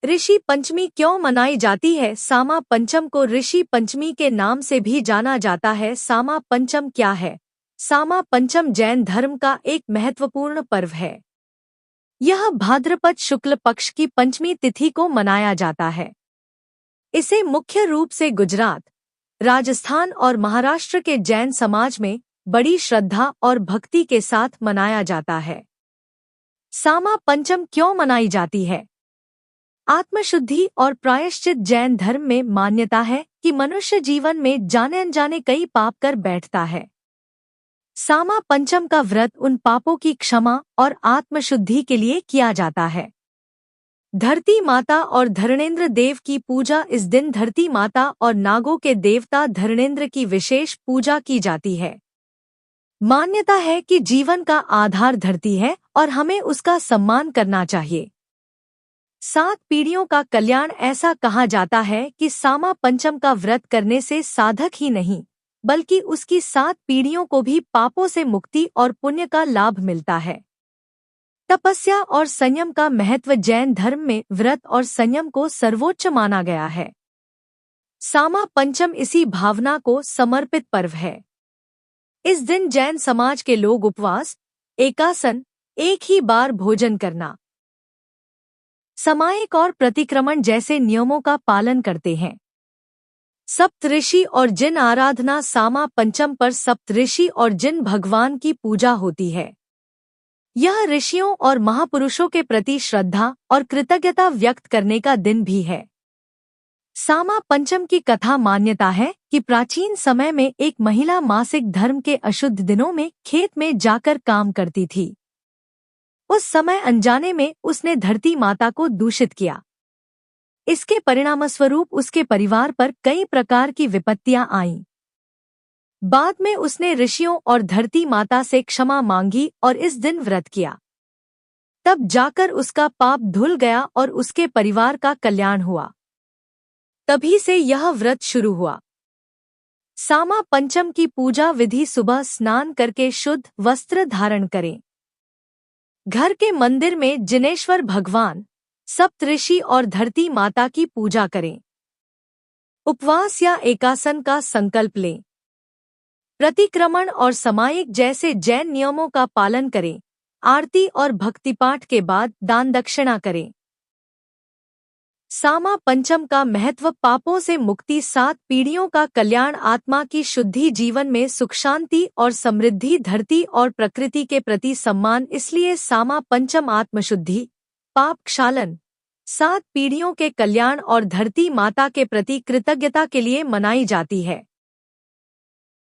ऋषि पंचमी क्यों मनाई जाती है? सामा पंचम को ऋषि पंचमी के नाम से भी जाना जाता है। सामा पंचम क्या है? सामा पंचम जैन धर्म का एक महत्वपूर्ण पर्व है। यह भाद्रपद शुक्ल पक्ष की पंचमी तिथि को मनाया जाता है। इसे मुख्य रूप से गुजरात, राजस्थान और महाराष्ट्र के जैन समाज में बड़ी श्रद्धा और भक्ति के साथ मनाया जाता है। सामा पंचम क्यों मनाई जाती है? आत्मशुद्धि और प्रायश्चित जैन धर्म में मान्यता है कि मनुष्य जीवन में जाने अनजाने कई पाप कर बैठता है। सामा पंचम का व्रत उन पापों की क्षमा और आत्मशुद्धि के लिए किया जाता है। धरती माता और धरणेंद्र देव की पूजा। इस दिन धरती माता और नागों के देवता धरणेंद्र की विशेष पूजा की जाती है। मान्यता है कि जीवन का आधार धरती है और हमें उसका सम्मान करना चाहिए। 7 पीढ़ियों का कल्याण। ऐसा कहा जाता है कि सामा पंचम का व्रत करने से साधक ही नहीं बल्कि उसकी 7 पीढ़ियों को भी पापों से मुक्ति और पुण्य का लाभ मिलता है। तपस्या और संयम का महत्व। जैन धर्म में व्रत और संयम को सर्वोच्च माना गया है। सामा पंचम इसी भावना को समर्पित पर्व है। इस दिन जैन समाज के लोग उपवास, एकासन, एक ही बार भोजन करना, सामायिक और प्रतिक्रमण जैसे नियमों का पालन करते हैं। सप्तऋषि और जिन आराधना। सामा पंचम पर सप्तऋषि और जिन भगवान की पूजा होती है। यह ऋषियों और महापुरुषों के प्रति श्रद्धा और कृतज्ञता व्यक्त करने का दिन भी है। सामा पंचम की कथा। मान्यता है कि प्राचीन समय में एक महिला मासिक धर्म के अशुद्ध दिनों में खेत में जाकर काम करती थी। उस समय अनजाने में उसने धरती माता को दूषित किया। इसके परिणामस्वरूप उसके परिवार पर कई प्रकार की विपत्तियां आईं। बाद में उसने ऋषियों और धरती माता से क्षमा मांगी और इस दिन व्रत किया। तब जाकर उसका पाप धुल गया और उसके परिवार का कल्याण हुआ। तभी से यह व्रत शुरू हुआ। सामा पंचम की पूजा विधि। सुबह स्नान करके शुद्ध वस्त्र धारण करें। घर के मंदिर में जिनेश्वर भगवान, सप्तऋषि और धरती माता की पूजा करें। उपवास या एकासन का संकल्प लें। प्रतिक्रमण और सामायिक जैसे जैन नियमों का पालन करें। आरती और भक्तिपाठ के बाद दान दक्षिणा करें। सामा पंचम का महत्व। पापों से मुक्ति, 7 पीढ़ियों का कल्याण, आत्मा की शुद्धि, जीवन में सुख शांति और समृद्धि, धरती और प्रकृति के प्रति सम्मान। इसलिए सामा पंचम आत्मशुद्धि, पाप क्षालन, 7 पीढ़ियों के कल्याण और धरती माता के प्रति कृतज्ञता के लिए मनाई जाती है।